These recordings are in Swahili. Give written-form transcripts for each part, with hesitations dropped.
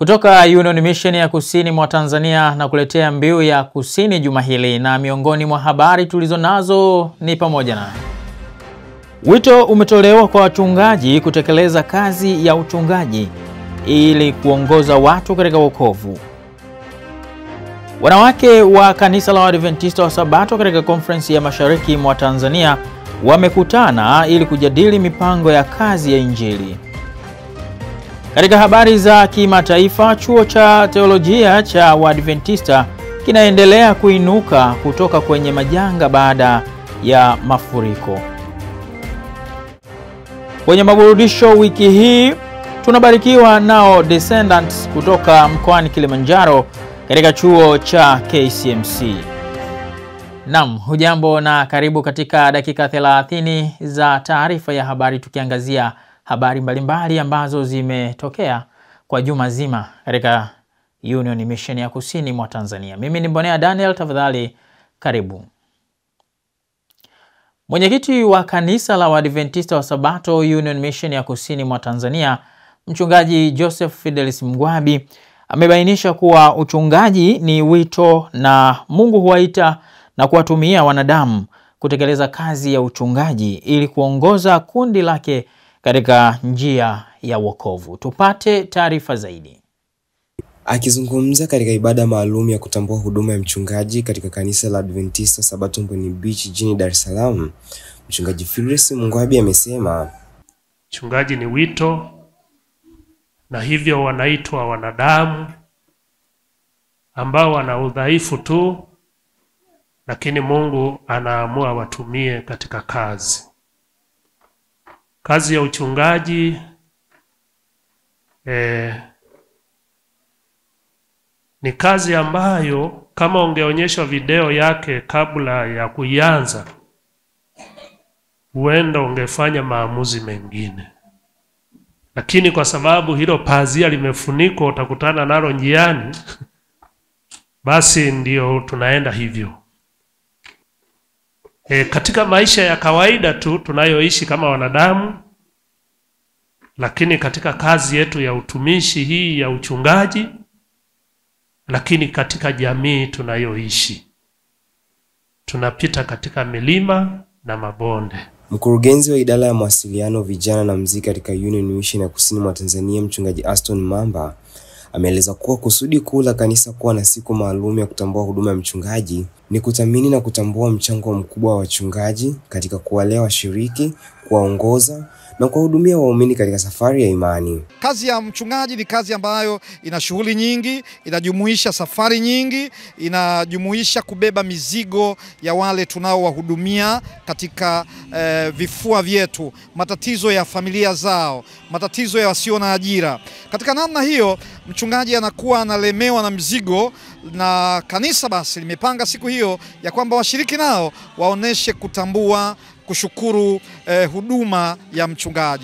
Kutoka Union Mission ya Kusini mwa Tanzania na kuletea Mbiu ya Kusini juma hili, na miongoni mwa habari tulizo nazo ni pamoja na wito umetolewa kwa wachungaji kutekeleza kazi ya uchungaji ili kuongoza watu katika wokovu. Wanawake wa kanisa la Waadventista wa Sabato katika conference ya Mashariki mwa Tanzania wamekutana ili kujadili mipango ya kazi ya Injili. Katika habari za kimataifa, chuo cha teolojia cha Waadventista kinaendelea kuinuka kutoka kwenye majanga baada ya mafuriko. Kwenye maburudisho wiki hii tunabarikiwa nao Descendants kutoka mkoani Kilimanjaro katika chuo cha KCMC. Naam, hujambo na karibu katika dakika 30 za taarifa ya habari, tukiangazia habari mbalimbali ambazo zimetokea kwa juma zima katika Union Mission ya Kusini mwa Tanzania. Mimi ni Mbonea Daniel, tafadhali karibu. Mwenyekiti wa kanisa la Waadventista wa Sabato Union Mission ya Kusini mwa Tanzania, Mchungaji Joseph Fidelis Mgwabi, amebainisha kuwa uchungaji ni wito na Mungu huwaita na kuwatumia wanadamu kutekeleza kazi ya uchungaji ili kuongoza kundi lake katika njia ya wokovu. Tupate taarifa zaidi. Akizungumza katika ibada maalum ya kutambua huduma ya mchungaji katika kanisa la Adventista Sabato Mbiu jijini Dar es Salaam, Mchungaji Fidelis Mgwabi amesema uchungaji ni wito na hivyo wanaitwa wanadamu ambao wana udhaifu tu, lakini Mungu anaamua watumie katika kazi. Kazi ya uchungaji ni kazi ambayo kama ungeonyeshwa video yake kabla ya kuianza, huenda ungefanya maamuzi mengine. Lakini kwa sababu hilo pazia limefunikwa, utakutana nalo njiani, basi ndio tunaenda hivyo. Katika maisha ya kawaida tu tunayoishi kama wanadamu, lakini katika kazi yetu ya utumishi hii ya uchungaji, lakini katika jamii tunayoishi, tunapita katika milima na mabonde. Mkurugenzi wa idara ya mawasiliano, vijana na muziki katika Union Mission ya Kusini mwa Tanzania, Mchungaji Aston Mamba, ameeleza kuwa kusudi kuu la kanisa kuwa na siku maalum ya kutambua huduma ya mchungaji ni kuthamini na kutambua mchango mkubwa wa wachungaji katika kuwalea washiriki, kuwaongoza na kuwahudumia waumini katika safari ya imani. Kazi ya mchungaji ni kazi ambayo ina shughuli nyingi, inajumuisha safari nyingi, inajumuisha kubeba mizigo ya wale tunaowahudumia katika vifua vyetu, matatizo ya familia zao, matatizo ya wasio na ajira. Katika namna hiyo, mchungaji anakuwa analemewa na mzigo, na kanisa basi limepanga siku hiyo ya kwamba washiriki nao waoneshe kutambua, kushukuru huduma ya mchungaji.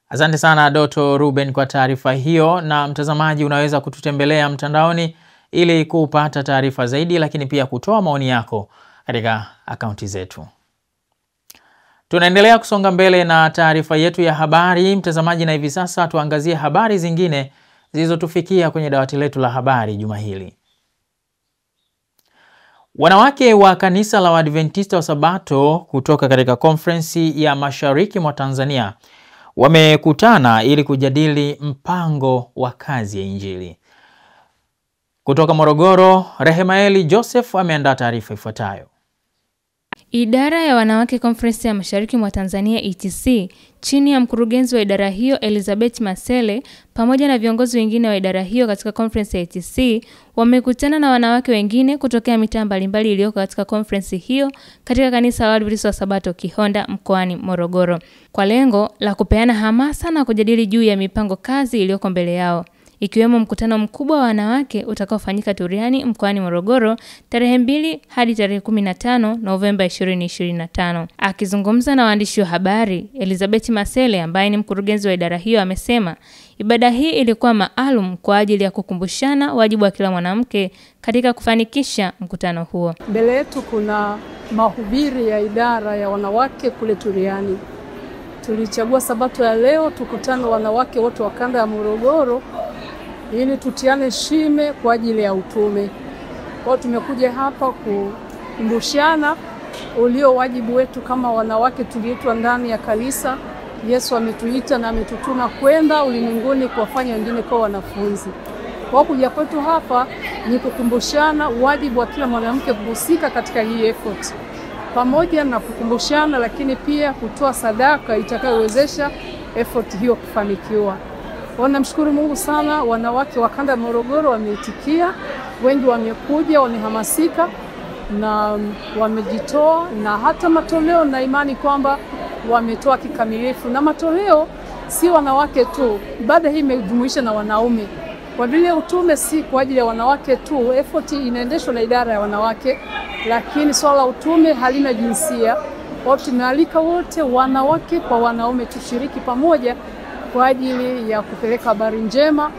Asante sana Dr. Ruben kwa taarifa hiyo, na mtazamaji unaweza kututembelea mtandaoni ili kupata taarifa zaidi, lakini pia kutoa maoni yako katika akaunti zetu. Tunaendelea kusonga mbele na taarifa yetu ya habari, mtazamaji, na hivi sasa tuangazie habari zingine zilizotufikia kwenye dawati letu la habari juma hili. Wanawake wa kanisa la Waadventista wa Sabato kutoka katika conference ya Mashariki mwa Tanzania wamekutana ili kujadili mpango wa kazi ya Injili. Kutoka Morogoro, Rehemaeli Joseph ameandaa taarifa ifuatayo. Idara ya wanawake conference ya Mashariki mwa Tanzania ETC chini ya mkurugenzi wa idara hiyo Elizabeth Masele pamoja na viongozi wengine wa idara hiyo katika conference ya ETC wamekutana na wanawake wengine kutokea mitaa mbalimbali iliyoko katika conference hiyo katika kanisa la Waadventista wa Sabato Kihonda mkoani Morogoro kwa lengo la kupeana hamasa na kujadili juu ya mipango kazi iliyoko mbele yao, ikiwemo mkutano mkubwa wa wanawake utakaofanyika Turiani mkoani Morogoro tarehe 2 hadi tarehe 15 Novemba 2025. Akizungumza na waandishi wa habari, Elizabeth Masele ambaye ni mkurugenzi wa idara hiyo amesema ibada hii ilikuwa maalum kwa ajili ya kukumbushana wajibu wa kila mwanamke katika kufanikisha mkutano huo. Mbele yetu kuna mahubiri ya idara ya wanawake kule Turiani. Tulichagua Sabato ya leo tukutane wanawake wote wa kanda ya Morogoro ili tutiane shime kwa ajili ya utume. Kwa tumekuja hapa kukumbushana ulio wajibu wetu kama wanawake tuliitwa ndani ya kanisa. Yesu ametuita na ametutuma kwenda ulimwenguni kuwafanya wengine kwa wanafunzi. Kwa kuja kwetu hapa ni kukumbushana wajibu wa kila mwanamke kuhusika katika hii effort. Pamoja na kukumbushana, lakini pia kutoa sadaka itakayowezesha effort hiyo kufanikiwa. Namshukuru Mungu sana, wanawake wa kanda ya Morogoro wameitikia, wengi wamekuja, wamehamasika na wamejitoa, na hata matoleo na imani kwamba wametoa kikamilifu. Na matoleo si wanawake tu, ibada hii imejumuisha na wanaume. Kwa vile utume si kwa ajili ya wanawake tu, effort inaendeshwa na idara ya wanawake, lakini swala utume halina jinsia. Kwa tumealika wote, wanawake kwa wanaume, tushiriki pamoja kwa ajili ya kupeleka habari njema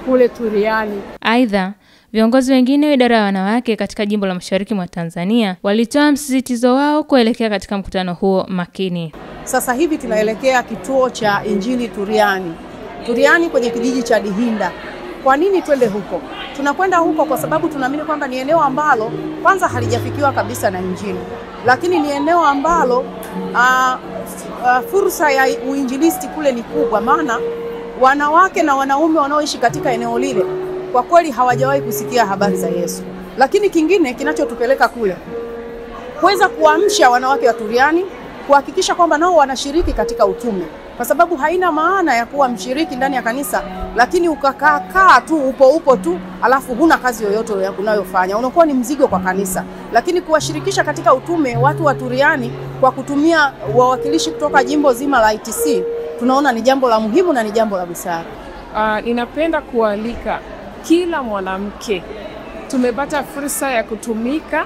kule Turiani. Aidha, viongozi wengine wa idara ya wanawake katika jimbo la Mashariki mwa Tanzania walitoa msisitizo wao kuelekea katika mkutano huo makini. Sasa hivi tunaelekea kituo cha Injili Turiani. Turiani kwenye kijiji cha Dihinda. Kwa nini twende huko? Tunakwenda huko kwa sababu tunaamini kwamba ni eneo ambalo kwanza halijafikiwa kabisa na Injili. Lakini ni eneo ambalo fursa ya uinjilisti kule ni kubwa, maana wanawake na wanaume wanaoishi katika eneo lile kwa kweli hawajawahi kusikia habari za Yesu. Lakini kingine kinachotupeleka kule, kuweza kuamsha wanawake wa Turiani, kuhakikisha kwamba nao wanashiriki katika utume. Kwa sababu haina maana ya kuwa mshiriki ndani ya kanisa lakini ukakaa tu upo tu alafu huna kazi yoyote unayofanya. Unakuwa ni mzigo kwa kanisa. Lakini kuwashirikisha katika utume watu wa Turiani kwa kutumia wawakilishi kutoka jimbo zima la ITC, tunaona ni jambo la muhimu na ni jambo la busara. Ninapenda kualika kila mwanamke. Tumepata fursa ya kutumika.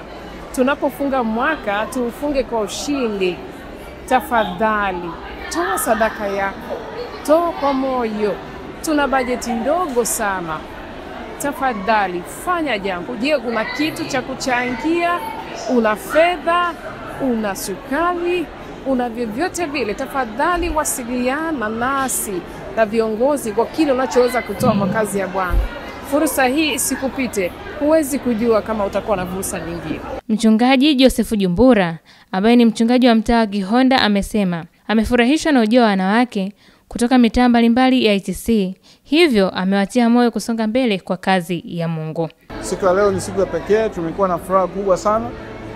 Tunapofunga mwaka tuufunge kwa ushindi. Tafadhali toa sadaka yako, toa kwa moyo. Tuna bajeti ndogo sana. Tafadhali fanya jambo. Je, una kitu cha kuchangia? Una fedha? Una sukari? Una vyovyote vile? Tafadhali wasiliana nasi na viongozi kwa kile unachoweza kutoa kwa kazi ya Bwana. Fursa hii isikupite. Huwezi kujua kama utakuwa na fursa nyingine. Mchungaji Joseph Jumbura, ambaye ni mchungaji wa mtaa wa Gihonda, amesema amefurahishwa na ujio wa wanawake kutoka mitaa mbalimbali ya ITC. Hivyo amewatia moyo kusonga mbele kwa kazi ya Mungu. Siku ya leo ni siku ya pekee, tumekuwa na furaha kubwa sana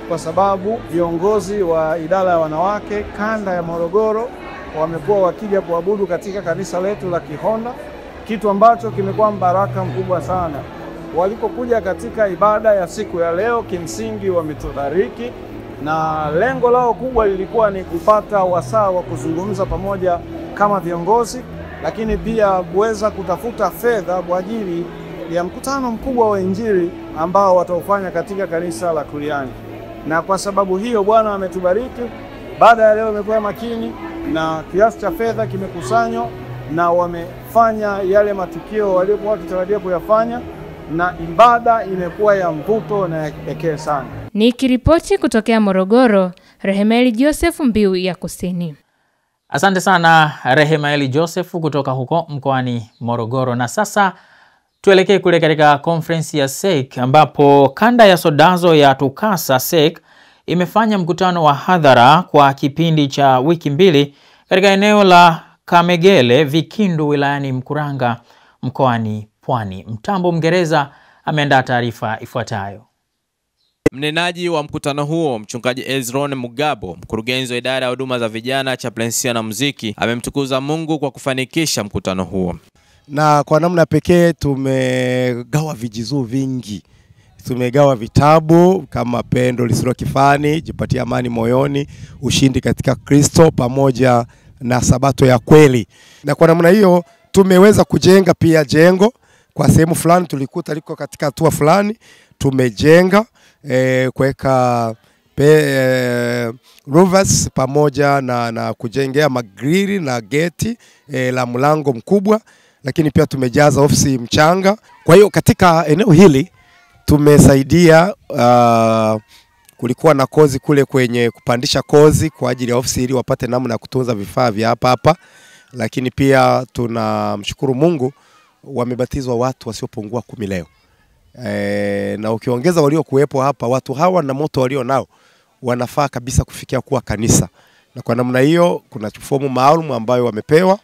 kwa sababu viongozi wa idara ya wanawake kanda ya Morogoro wamekuwa wakija kuabudu katika kanisa letu la Gihonda, kitu ambacho kimekuwa baraka mkubwa sana. Walipokuja katika ibada ya siku ya leo, kimsingi wametubariki, na lengo lao kubwa lilikuwa ni kupata wasaa wa kuzungumza pamoja kama viongozi, lakini pia kuweza kutafuta fedha kwa ajili ya mkutano mkubwa wa Injili ambao wataufanya katika kanisa la Turiani. Na kwa sababu hiyo Bwana ametubariki. Baada ya leo imekuwa makini na kiasi cha fedha kimekusanywa na wamefanya yale matukio waliokuwa wakitarajia kuyafanya, na ibada imekuwa ya mvuto na ya pekee sana. Nikiripoti kutokea Morogoro, Rehemaeli Joseph, Mbiu ya Kusini. Asante sana Rehemaeli Joseph kutoka huko mkoani Morogoro. Na sasa tuelekee kule katika conference ya SEC, ambapo kanda ya Sodazo ya Tukasa SEC imefanya mkutano wa hadhara kwa kipindi cha wiki mbili katika eneo la Kamegele Vikindu wilayani Mkuranga mkoani Pwani. Mtambo Mngereza ameandaa taarifa ifuatayo. Mnenaji wa mkutano huo, mchungaji Ezron Mugabo, mkurugenzi wa idara ya huduma za vijana, chaplainsia na muziki, amemtukuza Mungu kwa kufanikisha mkutano huo. Na kwa namna pekee tumegawa vijizuu vingi. Tumegawa vitabu kama Pendo Lisilo Kifani, Jipatie Amani Moyoni, Ushindi katika Kristo, pamoja na Sabato ya Kweli. Na kwa namna hiyo tumeweza kujenga pia jengo kwa sehemu fulani tulikuta liko katika hatua fulani, tumejenga kuweka roofers pamoja na kujengea magrili na geti la mlango mkubwa, lakini pia tumejaza ofisi mchanga. Kwa hiyo katika eneo hili tumesaidia, kulikuwa na kozi kule kwenye kupandisha kozi kwa ajili ya ofisi ili wapate namna ya kutunza vifaa vya hapa, lakini pia tunamshukuru Mungu wamebatizwa watu wasiopungua 10 leo. Na ukiongeza walio kuwepo hapa, watu hawa na moto walio nao wanafaa kabisa kufikia kuwa kanisa. Na kwa namna hiyo kuna fomu maalum ambayo wamepewa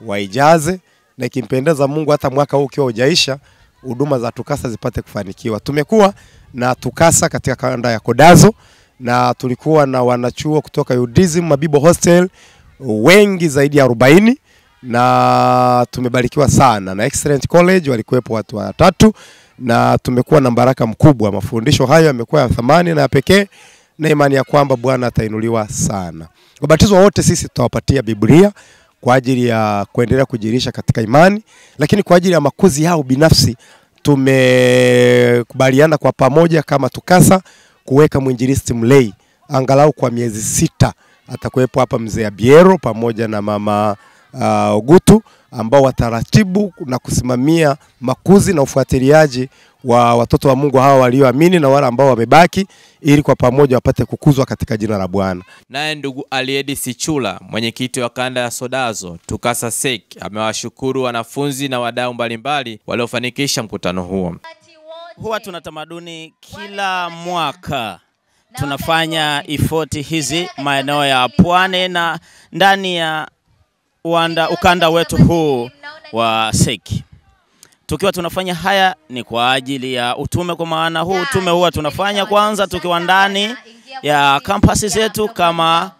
waijaze, na ikimpendeza Mungu hata mwaka huu ukiwa hujaisha huduma za TUCASA zipate kufanikiwa. Tumekuwa na TUCASA katika kanda ya Kodazo, na tulikuwa na wanachuo kutoka UDSM Mabibo Hostel wengi zaidi ya 40, na tumebarikiwa sana. Na Excellent College walikuwepo watu 3, na tumekuwa na baraka mkubwa. Mafundisho hayo yamekuwa ya thamani na ya pekee, na imani ya kwamba Bwana atainuliwa sana. Wabatizwa wote sisi tutawapatia Biblia kwa ajili ya kuendelea kujirisha katika imani, lakini kwa ajili ya makuzi yao binafsi tumekubaliana kwa pamoja kama TUCASA kuweka mwinjilisti mlei angalau kwa miezi 6. Atakuwepo hapa mzee Abiero pamoja na mama Ogutu, ambao wataratibu na kusimamia makuzi na ufuatiliaji wa watoto wa Mungu hawa walioamini na wale ambao wamebaki, ili kwa pamoja wapate kukuzwa katika jina la Bwana. Naye ndugu Aliedi Sichula, mwenyekiti wa kanda ya Sodazo TUCASA SEC, amewashukuru wanafunzi na wadau mbalimbali waliofanikisha mkutano huo. Huwa tuna tamaduni kila mwaka tunafanya ifoti hizi maeneo ya pwani na ndani ya ukanda wetu huu wa SEC. Tukiwa tunafanya haya ni kwa ajili ya utume, kwa maana huu utume huwa tunafanya kwanza tukiwa ndani ya campus zetu kama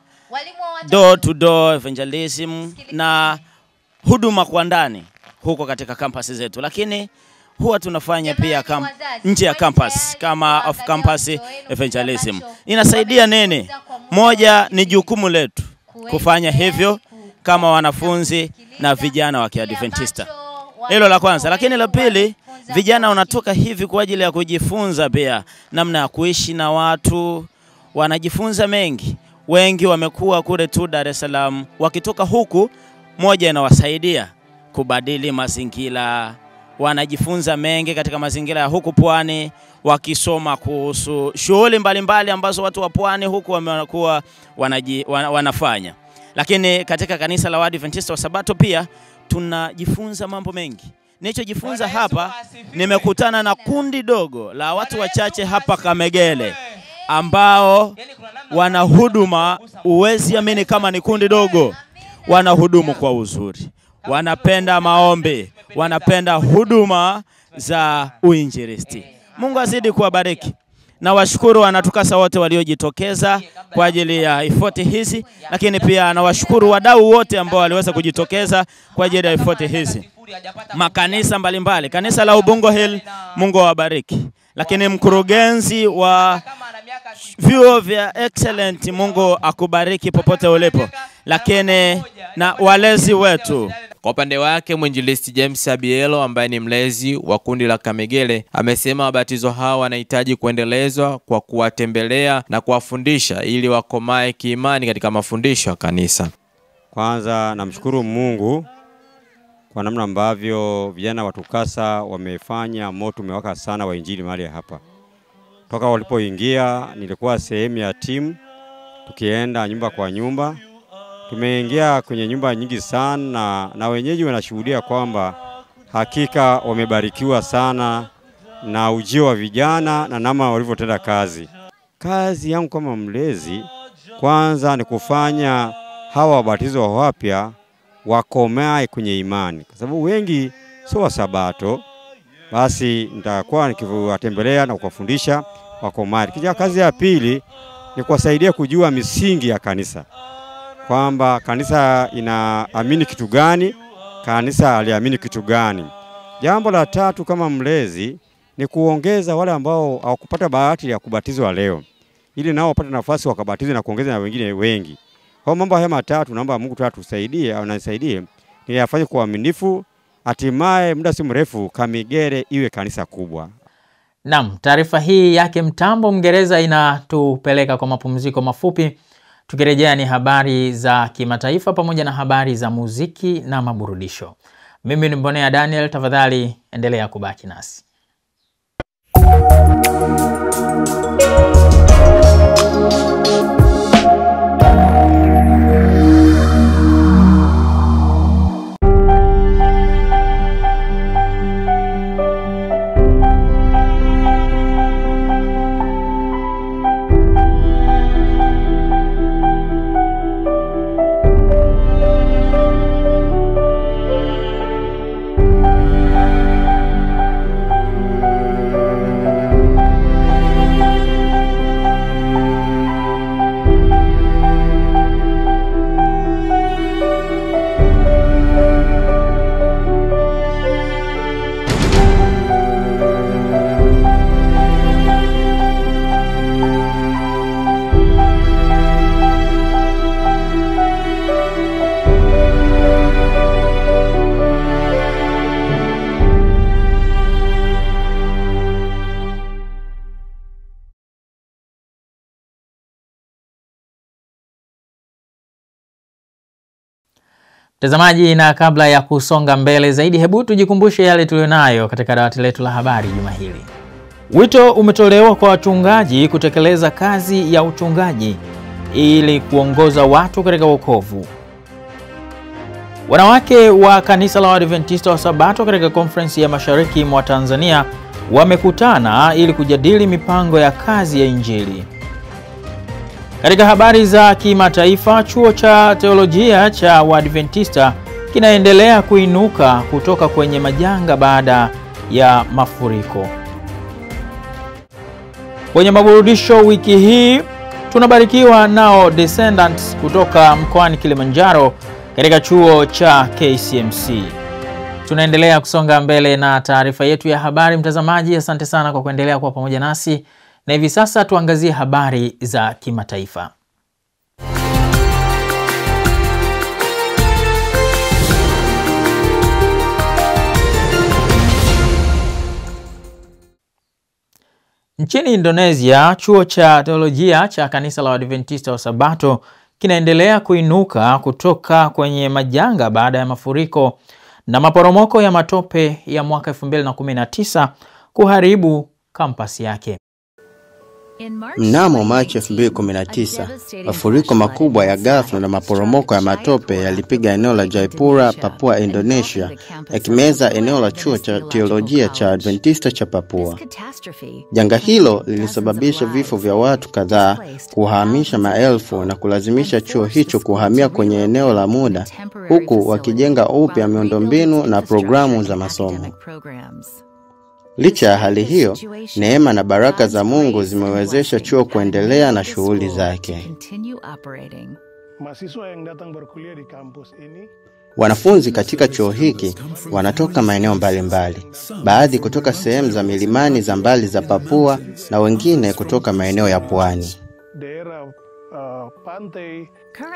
door to door evangelism na huduma kwa ndani huko katika campus zetu, lakini huwa tunafanya pia nje ya campus kama off campus evangelism. Inasaidia nini? Moja, ni jukumu letu kufanya hivyo kama wanafunzi na vijana wa Kiadventista. Hilo la kwanza. Lakini la pili, vijana wanatoka hivi kwa ajili ya kujifunza pia namna ya kuishi na watu, wanajifunza mengi. Wengi wamekuwa kule tu Dar es Salaam, wakitoka huku moja inawasaidia kubadili mazingira. Wanajifunza mengi katika mazingira ya huku pwani, wakisoma kuhusu shughuli mbalimbali ambazo watu wa pwani huku wamekuwa wanafanya. Lakini katika kanisa la Waadventista wa Sabato pia tunajifunza mambo mengi. Nilichojifunza hapa, nimekutana na kundi dogo la watu wachache hapa Kamegele ambao wanahuduma, uwezi amini kama ni kundi dogo, wanahudumu kwa uzuri. Wanapenda maombi, wanapenda huduma za uinjilisti. Mungu azidi kuwabariki. Na washukuru wanaTUCASA wote waliojitokeza kwa ajili ya ifoti hizi, lakini pia na washukuru wadau wote ambao waliweza kujitokeza kwa ajili ya ifoti hizi. Makanisa mbalimbali, kanisa la Ubungo Hill, Mungu awabariki. Lakini mkurugenzi wa vyuo vya Excellent, Mungu akubariki popote ulipo. Lakini na walezi wetu. Kwa upande wake mwinjilisti James Abielo, ambaye ni mlezi wa kundi la Kamegele, amesema wabatizo hao wanahitaji kuendelezwa kwa kuwatembelea na kuwafundisha ili wakomae kiimani katika mafundisho ya kanisa. Kwanza namshukuru Mungu kwa namna ambavyo vijana wa TUCASA wamefanya moto umewaka sana wa injili mahali hapa. Toka walipoingia nilikuwa sehemu ya timu, tukienda nyumba kwa nyumba. Tumeingia kwenye nyumba nyingi sana, na wenyeji wanashuhudia kwamba hakika wamebarikiwa sana na ujio wa vijana na namna walivyotenda kazi. Kazi yangu kama mlezi kwanza ni kufanya hawa wabatizwa wapya wakomae kwenye imani, kwa sababu wengi sio wa Sabato. Basi nitakuwa nikiwatembelea na kuwafundisha wakomae. Kisha kazi ya pili ni kuwasaidia kujua misingi ya kanisa, kwamba kanisa inaamini kitu gani, kanisa aliamini kitu gani. Jambo la tatu kama mlezi ni kuongeza wale ambao hawakupata bahati ya kubatizwa leo, ili nao wapate nafasi wakabatizwe na kuongeza na wengine wengi. Kwa mambo haya matatu naomba Mungu tusaidie au nisaidie niyafanye kwa uaminifu, hatimaye muda si mrefu Kamegele iwe kanisa kubwa. Naam, taarifa hii yake Mtambo Mngereza inatupeleka kwa mapumziko mafupi. Tukirejea ni habari za kimataifa pamoja na habari za muziki na maburudisho. Mimi ni Mbonea Daniel, tafadhali endelea kubaki nasi. Mtazamaji, na kabla ya kusonga mbele zaidi, hebu tujikumbushe yale tulionayo katika dawati letu la habari juma hili. Wito umetolewa kwa wachungaji kutekeleza kazi ya uchungaji ili kuongoza watu katika wokovu. Wanawake wa kanisa la Waadventista wa Sabato katika konferensi ya Mashariki mwa Tanzania wamekutana ili kujadili mipango ya kazi ya Injili. Katika habari za kimataifa, chuo cha teolojia cha Waadventista kinaendelea kuinuka kutoka kwenye majanga baada ya mafuriko. Kwenye maburudisho wiki hii tunabarikiwa nao Descendants kutoka mkoani Kilimanjaro katika chuo cha KCMC. Tunaendelea kusonga mbele na taarifa yetu ya habari. Mtazamaji, asante sana kwa kuendelea kuwa pamoja nasi. Na hivi sasa tuangazie habari za kimataifa. Nchini Indonesia, chuo cha teolojia cha kanisa la Waadventista wa Sabato kinaendelea kuinuka kutoka kwenye majanga baada ya mafuriko na maporomoko ya matope ya mwaka 2019 kuharibu kampasi yake. Mnamo Machi 2019, mafuriko makubwa ya ghafla na maporomoko ya matope yalipiga eneo la Jayapura, Papua, Indonesia, yakimeza eneo la chuo cha teolojia cha Adventista cha Papua. Janga hilo lilisababisha vifo vya watu kadhaa, kuhamisha maelfu na kulazimisha chuo hicho kuhamia kwenye eneo la muda, huku wakijenga upya miundombinu na programu za masomo. Licha ya hali hiyo, neema na baraka za Mungu zimewezesha chuo kuendelea na shughuli zake. Wanafunzi katika chuo hiki wanatoka maeneo mbalimbali, baadhi kutoka sehemu za milimani za mbali za Papua na wengine kutoka maeneo ya pwani.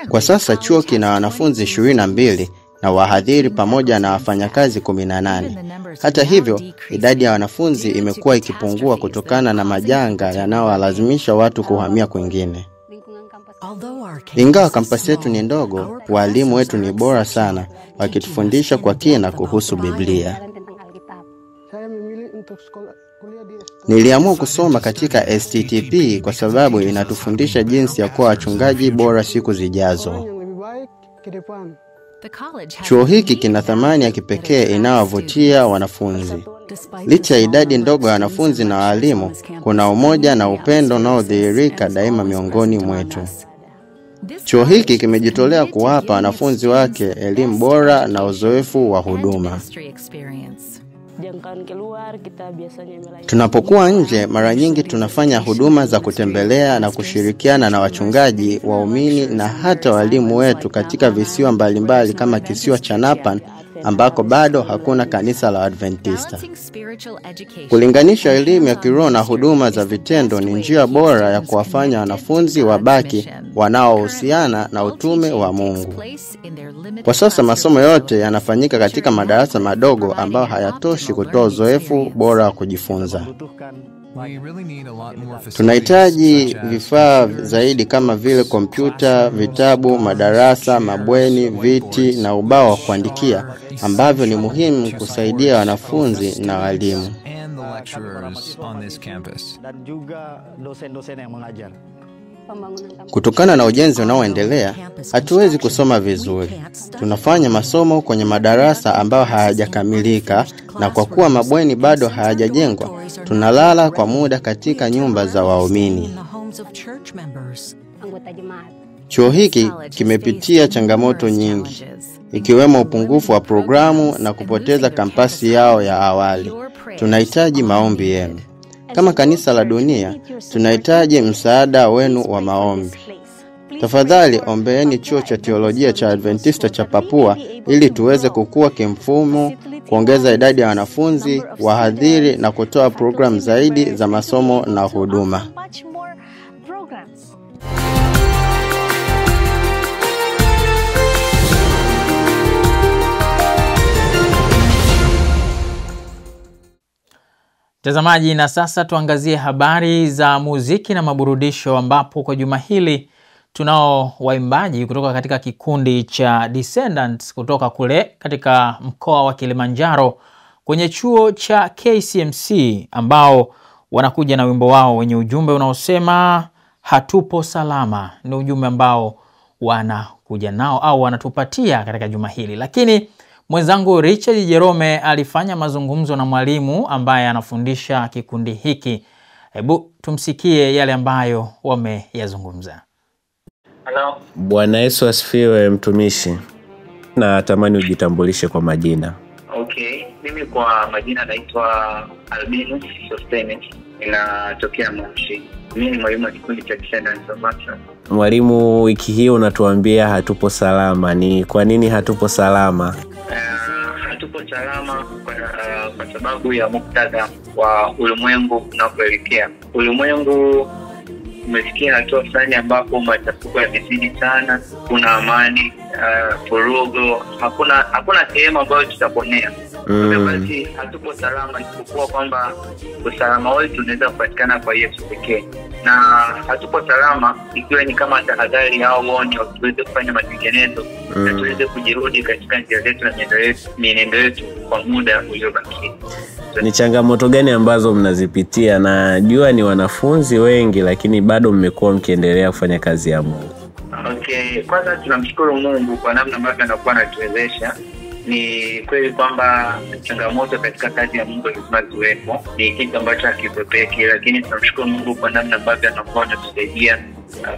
Kwa sasa chuo kina wanafunzi 22 na wahadhiri pamoja na wafanyakazi 18. Hata hivyo, idadi ya wanafunzi imekuwa ikipungua kutokana na majanga yanayowalazimisha watu kuhamia kwingine. Ingawa kampasi yetu ni ndogo, walimu wetu ni bora sana, wakitufundisha kwa kina kuhusu Biblia. Niliamua kusoma katika STTP kwa sababu inatufundisha jinsi ya kuwa wachungaji bora siku zijazo. Chuo hiki kina thamani ya kipekee inayovutia wanafunzi. Licha ya idadi ndogo ya wanafunzi na walimu, kuna umoja na upendo unaodhihirika daima miongoni mwetu. Chuo hiki kimejitolea kuwapa wanafunzi wake elimu bora na uzoefu wa huduma. Tunapokuwa nje, mara nyingi tunafanya huduma za kutembelea na kushirikiana na wachungaji, waumini na hata walimu wetu katika visiwa mbalimbali kama kisiwa cha Napan ambako bado hakuna kanisa la Adventista. Kulinganisha elimu ya kiroho na huduma za vitendo ni njia bora ya kuwafanya wanafunzi wabaki wanaohusiana na utume wa Mungu. Kwa sasa masomo yote yanafanyika katika madarasa madogo ambayo hayatoshi kutoa uzoefu bora wa kujifunza. Tunahitaji vifaa zaidi kama vile kompyuta, vitabu, madarasa, mabweni, viti na ubao wa kuandikia ambavyo ni muhimu kusaidia wanafunzi na walimu. Kutokana na ujenzi unaoendelea, hatuwezi kusoma vizuri. Tunafanya masomo kwenye madarasa ambayo hayajakamilika, na kwa kuwa mabweni bado hayajajengwa, tunalala kwa muda katika nyumba za waumini. Chuo hiki kimepitia changamoto nyingi, ikiwemo upungufu wa programu na kupoteza kampasi yao ya awali. Tunahitaji maombi yenu. Kama kanisa la dunia, tunahitaji msaada wenu wa maombi. Tafadhali ombeeni chuo cha teolojia cha Adventista cha Papua ili tuweze kukua kimfumo, kuongeza idadi ya wanafunzi, wahadhiri na kutoa programu zaidi za masomo na huduma. Mtazamaji, na sasa tuangazie habari za muziki na maburudisho ambapo kwa juma hili tunao waimbaji kutoka katika kikundi cha Descendants kutoka kule katika mkoa wa Kilimanjaro kwenye chuo cha KCMC ambao wanakuja na wimbo wao wenye ujumbe unaosema hatupo salama. Ni ujumbe ambao wanakuja nao au wanatupatia katika juma hili. Lakini mwenzangu Richard Jerome alifanya mazungumzo na mwalimu ambaye anafundisha kikundi hiki. Hebu tumsikie yale ambayo wameyazungumza. Hello. Bwana Yesu asifiwe mtumishi. Na tamani ujitambulishe kwa majina. Okay, mimi kwa majina naitwa Albinus Sostenes, ninatokea Moshi. Mimi ni mwalimu wa kikundi cha Descendants of Action. Mwalimu, wiki hii unatuambia hatupo salama. Ni kwa nini hatupo salama? Hatupo salama kwa sababu ya muktadha wa ulimwengu unapoelekea. Ulimwengu umefikia hatua fulani ambapo machafuko yamezidi sana, kuna amani, furugo, hakuna sehemu ambayo tutaponea. Basi hatupo salama, isipokuwa kwamba usalama wetu unaweza kupatikana kwa Yesu pekee. Na hatupo salama ikiwa ni kama tahadhari au onyo tuweze kufanya matengenezo na tuweze kujirudi katika njia zetu na mienendo yetu kwa muda uliobaki. Ni changamoto gani ambazo mnazipitia? Najua ni wanafunzi wengi, lakini bado mmekuwa mkiendelea kufanya kazi ya Mungu. Okay, kwanza tunamshukuru Mungu kwa namna ambavyo anakuwa anatuwezesha. Ni kweli kwamba changamoto katika kazi ya Mungu lazima ziwepo, ni kitu ambacho hakipepeki, lakini tunamshukuru Mungu kwa namna ambavyo anakuwa anatusaidia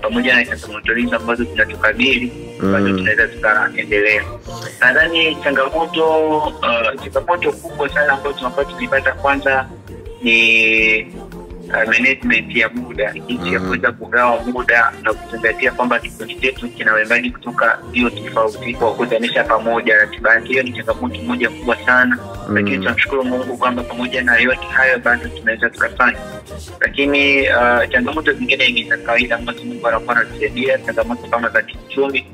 pamoja na changamoto hizo ambazo tunatukabili, bado tunaweza tukaendelea. Nadhani changamoto kubwa sana ambayo tunapata kwanza ni management ya muda, jinsi ya kuweza kugawa muda na kuzingatia kwamba kikundi chetu kina waimbaji kutoka hiyo tofauti kwa kukutanisha pamoja ratiba. Hiyo ni changamoto moja kubwa sana, lakini tunamshukuru Mungu kwamba pamoja na yote hayo bado tunaweza tukafanya. Lakini changamoto zingine ni za kawaida ambazo Mungu anakuwa anatusaidia, changamoto kama za kiuchumi,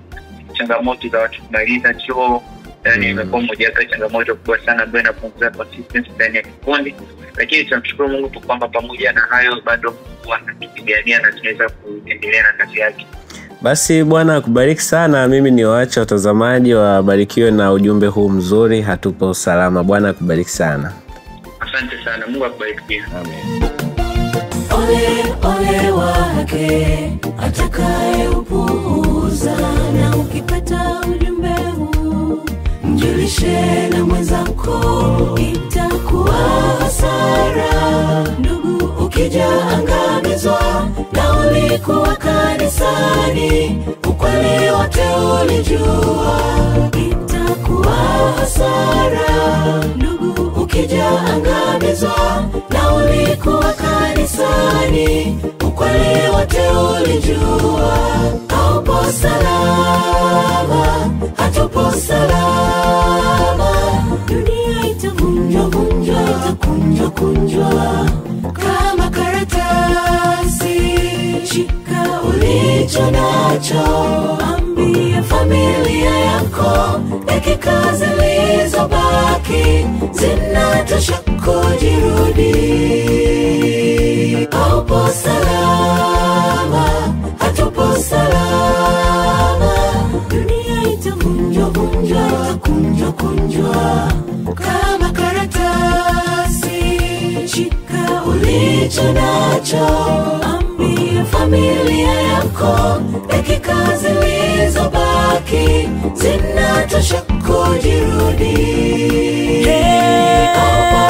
changamoto za watu kumaliza chuo. Yani imekuwa moja ya changamoto kubwa sana ambayo inapunguza consistency ndani ya kikundi. Lakini tunamshukuru Mungu kwamba pamoja na hayo bado wanatupigania na tunaweza kuendelea na kazi yake. Basi Bwana akubariki sana. Mimi niwaache watazamaji wabarikiwe na ujumbe huu mzuri, hatupo salama. Bwana akubariki sana. Asante sana. Mungu akubariki pia. Amen. Ole wake atakaye upuuza, na ukipata ujumbe huu mjulishe na mwenzako, itakuwa hasara. Ndugu, ukija angamizwa na ulikuwa kanisani, ukweli wote ulijua, itakuwa hasara. Ndugu, ukija angamizwa na ulikuwa kanisani, ukweli wote ulijua, haupo salama, hatupo salama. Dunia itavunjwa, itakunjwa kama karatasi. Shika ulicho nacho, ambia familia yako, dakika zilizobaki zinatosha kujirudi. Haupo salama, hatupo salama. Dunia itavunjwa, itakunjwa kama karatasi. Shika ulicho nacho, ambia familia yako, dakika zilizobaki zinatosha kujirudi. Haupo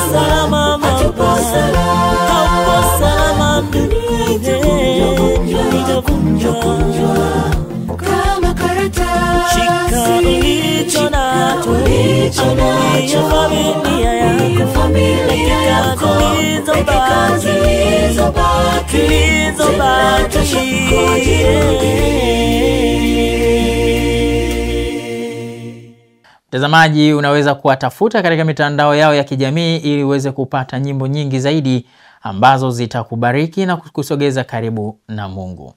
salama, hatupo salama. Dunia itakunjwa kama karatasi. Shika ulicho nacho, familia yako, dakika zilizobaki zinatosha kujirudi. Mtazamaji, unaweza kuwatafuta katika mitandao yao ya kijamii ili uweze kupata nyimbo nyingi zaidi ambazo zitakubariki na kukusogeza karibu na Mungu.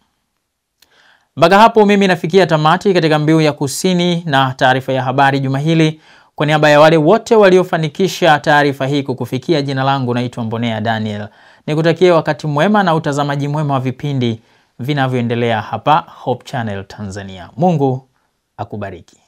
Mpaka hapo mimi nafikia tamati katika Mbiu ya Kusini na taarifa ya habari juma hili. Kwa niaba ya wale wote waliofanikisha taarifa hii kukufikia, jina langu naitwa Mbonea Daniel. Nikutakie wakati mwema na utazamaji mwema wa vipindi vinavyoendelea hapa Hope Channel Tanzania. Mungu akubariki.